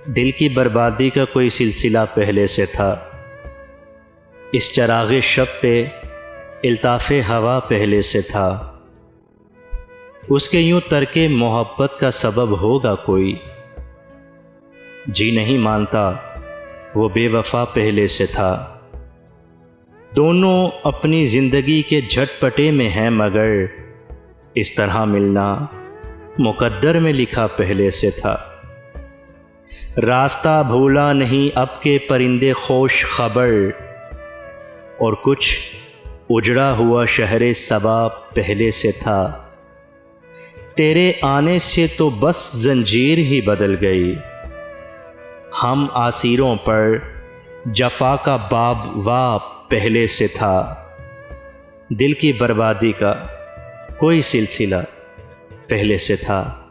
दिल की बर्बादी का कोई सिलसिला पहले से था। इस चराग़े शब पे इल्ताफ़े हवा पहले से था। उसके यूं तरके मोहब्बत का सबब होगा कोई। जी नहीं मानता वो बेवफा पहले से था। दोनों अपनी ज़िंदगी के झटपटे में हैं, मगर इस तरह मिलना मुक़द्दर में लिखा पहले से था। रास्ता भूला नहीं अब के परिंदे खोश खबर, और कुछ उजड़ा हुआ शहरे सबा पहले से था। तेरे आने से तो बस जंजीर ही बदल गई। हम आसीरों पर जफा का बाब वाह पहले से था। दिल की बर्बादी का कोई सिलसिला पहले से था।